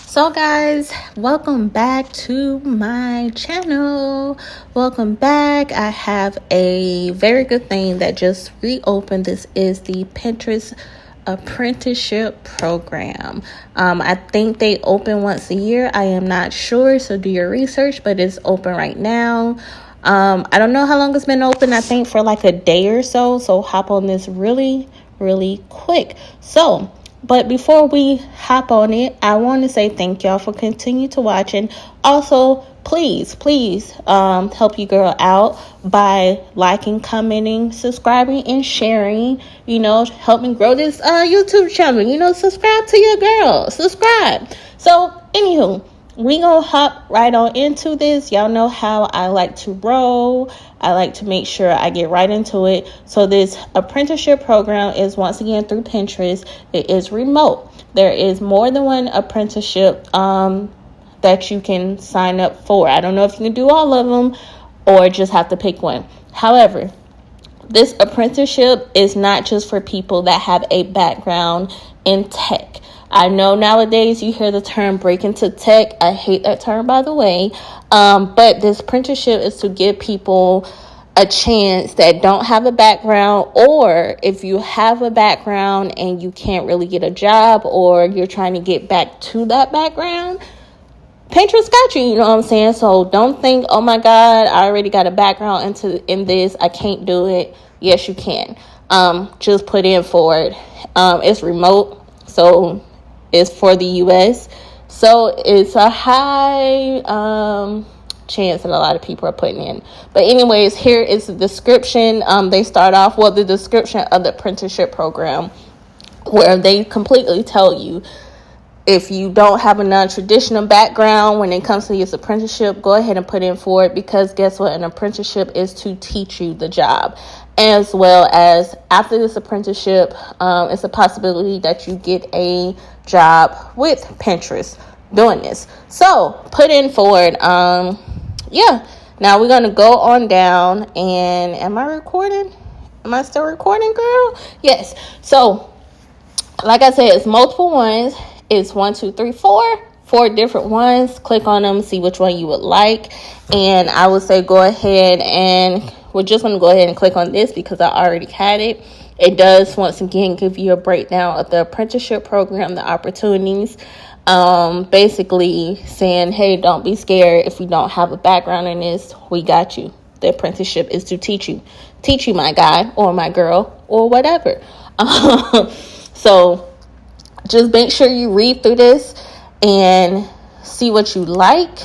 So guys, welcome back to my channel. Welcome back. I have a very good thing that just reopened. This is the Pinterest Apprenticeship program. I think they open once a year. I am not sure, so do your research, but it's open right now. I don't know how long it's been open. I think for like a day or so hop on this really quick. But before we hop on it, I want to say thank y'all for continuing to watch. And also, please help you girl out by liking, commenting, subscribing, and sharing. Help me grow this YouTube channel. Subscribe to your girl. Subscribe. So, anywho, we gonna hop right on into this. Y'all know how I like to roll. I like to make sure I get right into it. So this apprenticeship program is once again through Pinterest. It is remote. There is more than one apprenticeship that you can sign up for. I don't know if you can do all of them or just have to pick one. However, this apprenticeship is not just for people that have a background in tech. I know nowadays you hear the term break into tech. I hate that term, by the way. But this apprenticeship is to give people a chance that don't have a background, or if you have a background and you can't really get a job, or you're trying to get back to that background, Pinterest got you, you know what I'm saying? So don't think, oh my God, I already got a background in this, I can't do it. Yes, you can. Just put in for it. It's remote, so it's for the US. So it's a high chance that a lot of people are putting in. But anyways, here is the description. They start off with the description of the apprenticeship program, where they completely tell you, if you don't have a non-traditional background when it comes to this apprenticeship, go ahead and put in for it, because guess what? An apprenticeship is to teach you the job. As well as after this apprenticeship, it's a possibility that you get a job with Pinterest doing this. So put in for it. Now we're going to go on down. And am I recording? Am I still recording, girl? Yes. So like I said, it's multiple ones. It's 4 different ones. Click on them, see which one you would like. And I would say go ahead, and we're just going to go ahead and click on this because I already had it. It does, once again, give you a breakdown of the apprenticeship program, the opportunities. Basically saying, hey, don't be scared if you don't have a background in this. We got you. The apprenticeship is to teach you, my guy or my girl or whatever. So just make sure you read through this and see what you like.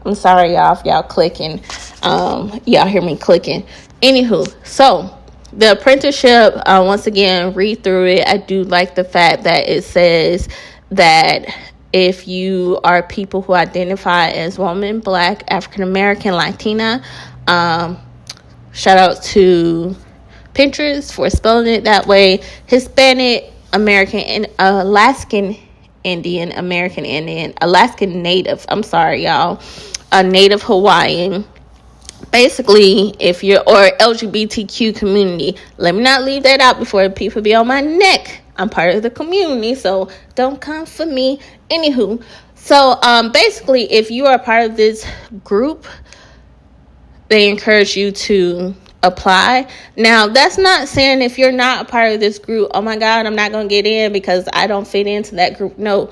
I'm sorry, y'all, if y'all clicking. Y'all hear me clicking. Anywho, so the apprenticeship, once again, read through it. I do like the fact that it says that if you are people who identify as woman, Black, African American, Latina, shout out to Pinterest for spelling it that way, Hispanic, American, and Alaskan Indian, American Indian, Alaskan Native, I'm sorry, y'all, a Native Hawaiian. Basically, if you're, or LGBTQ community, let me not leave that out before people be on my neck. I'm part of the community, so don't come for me. Anywho, so basically, if you are part of this group, they encourage you to apply. Now, that's not saying if you're not a part of this group, oh my God, I'm not going to get in because I don't fit into that group. No,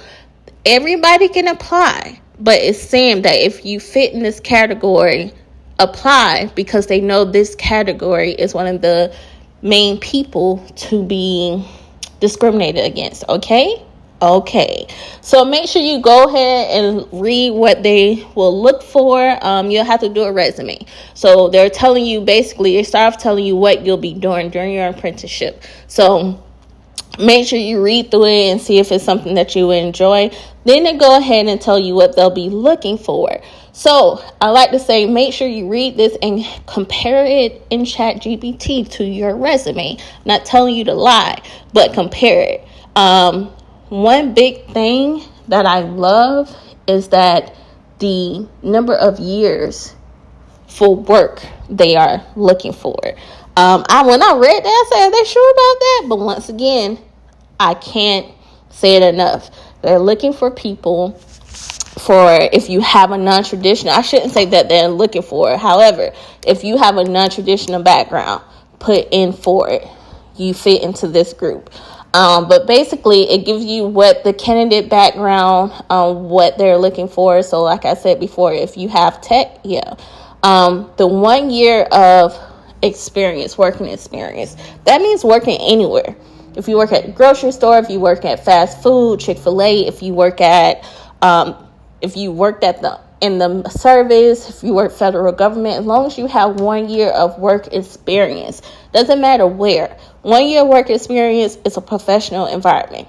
everybody can apply, but it's saying that if you fit in this category, apply, because they know this category is one of the main people to be discriminated against. Okay, so make sure you go ahead and read what they will look for. You'll have to do a resume. So they're telling you, basically, they start off telling you what you'll be doing during your apprenticeship. So make sure you read through it and see if it's something that you enjoy. Then they go ahead and tell you what they'll be looking for. So I like to say, make sure you read this and compare it in ChatGPT to your resume. Not telling you to lie, but compare it. One big thing that I love is that the number of years for work they are looking for. When I read that, I said, are they sure about that? But once again, I can't say it enough. They're looking for people for, if you have a non-traditional, I shouldn't say that they're looking for it. However, if you have a non-traditional background put in for it, you fit into this group. But basically, it gives you what the candidate background, what they're looking for. So like I said before, if you have tech, the 1 year of working experience, that means working anywhere. If you work at the grocery store, if you work at fast food, Chick-fil-A, if you worked at in the service, if you work federal government, as long as you have 1 year of work experience, doesn't matter where. 1 year work experience is a professional environment.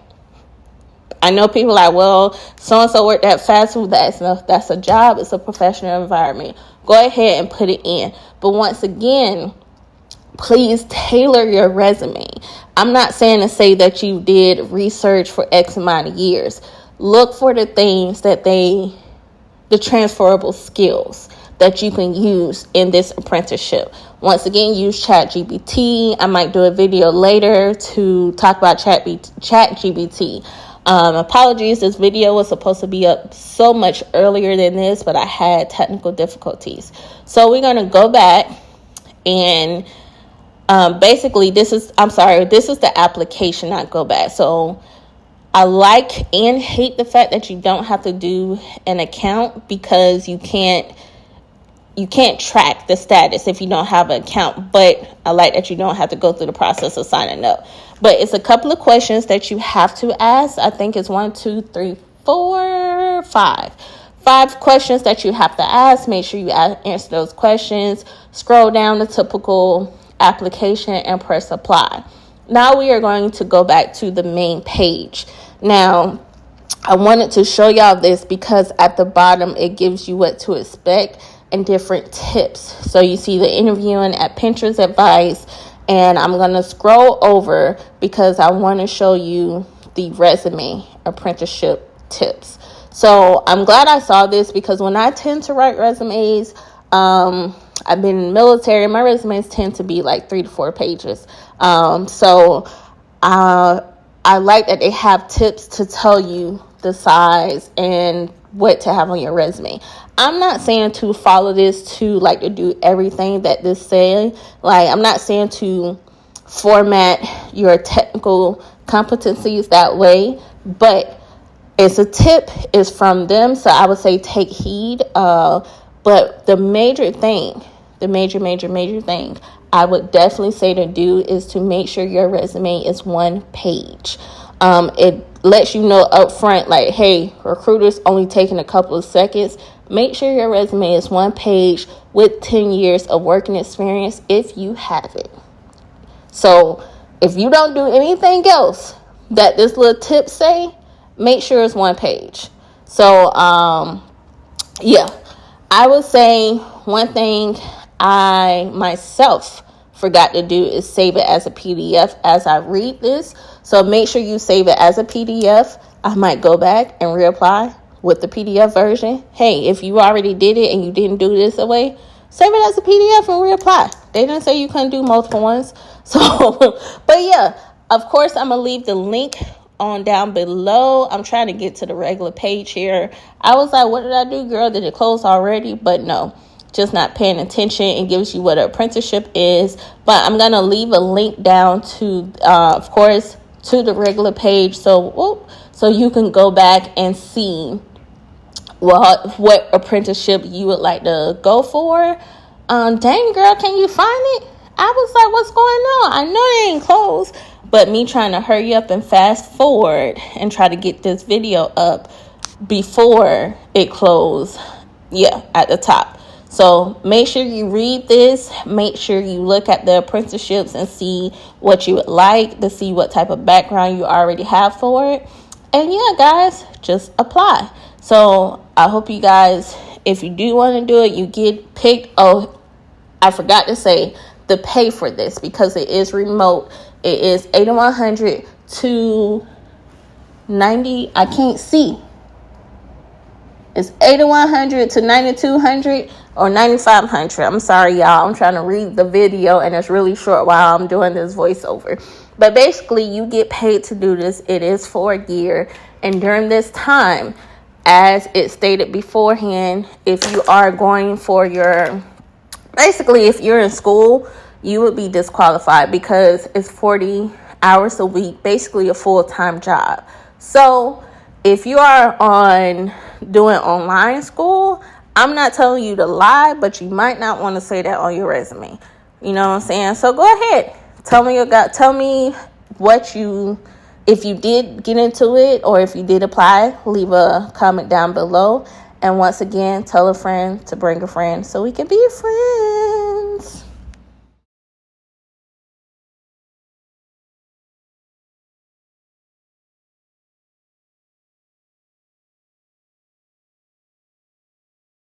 I know people like, well, so-and-so worked at fast food, that's a job, it's a professional environment. Go ahead and put it in. But once again, please tailor your resume. I'm not saying to say that you did research for X amount of years. Look for the things that the transferable skills that you can use in this apprenticeship. Once again, use ChatGPT. I might do a video later to talk about ChatGPT. Apologies, this video was supposed to be up so much earlier than this, but I had technical difficulties. So we're going to go back and basically this is the application, not go back. So I like and hate the fact that you don't have to do an account, because you can't track the status if you don't have an account. But I like that you don't have to go through the process of signing up. But it's a couple of questions that you have to ask. I think it's 5 questions that you have to ask. Make sure you answer those questions. Scroll down the typical application and press apply. Now we are going to go back to the main page. Now, I wanted to show y'all this because at the bottom it gives you what to expect and different tips. So you see the interviewing at Pinterest advice, and I'm going to scroll over because I want to show you the resume apprenticeship tips. So I'm glad I saw this, because when I tend to write resumes, I've been in the military, my resumes tend to be like 3 to 4 pages. So I like that they have tips to tell you the size and what to have on your resume. I'm not saying to follow this to like to do everything that this says. Like, I'm not saying to format your technical competencies that way, but it's a tip, it's from them, so I would say take heed. But the major thing I would definitely say to do is to make sure your resume is 1 page. It lets you know up front, like, hey, recruiters only taking a couple of seconds. Make sure your resume is 1 page with 10 years of working experience if you have it. So if you don't do anything else that this little tip say, make sure it's 1 page. So, I would say one thing I myself forgot to do is save it as a PDF as I read this. So make sure you save it as a PDF. I might go back and reapply with the PDF version. Hey, if you already did it and you didn't do this away, save it as a PDF and reapply. They didn't say you couldn't do multiple ones. So, but yeah, of course, I'm going to leave the link on down below. I'm trying to get to the regular page here. I was like, what did I do, girl? Did it close already? But no, just not paying attention. It gives you what an apprenticeship is. But I'm going to leave a link down to, of course, to the regular page. So you can go back and see what apprenticeship you would like to go for. Dang, girl, can you find it? I was like, what's going on? I know it ain't closed. But me trying to hurry up and fast forward and try to get this video up before it closed. Yeah, at the top. So make sure you read this. Make sure you look at the apprenticeships and see what you would like, to see what type of background you already have for it. And yeah, guys, just apply. So I hope you guys, if you do want to do it, you get picked. Oh, I forgot to say the pay for this, because it is remote. It is $8,100 to $90. I can't see. It's $8,100 to $9,200 or $9,500. I'm sorry, y'all. I'm trying to read the video and it's really short while I'm doing this voiceover. But basically, you get paid to do this. It is for a year. And during this time, as it stated beforehand, if you are going for your, basically if you're in school, you would be disqualified because it's 40 hours a week, basically a full-time job. So if you are doing online school, I'm not telling you to lie, but you might not want to say that on your resume. You know what I'm saying? So go ahead. Tell me if you did get into it or if you did apply, leave a comment down below. And once again, tell a friend to bring a friend so we can be friends.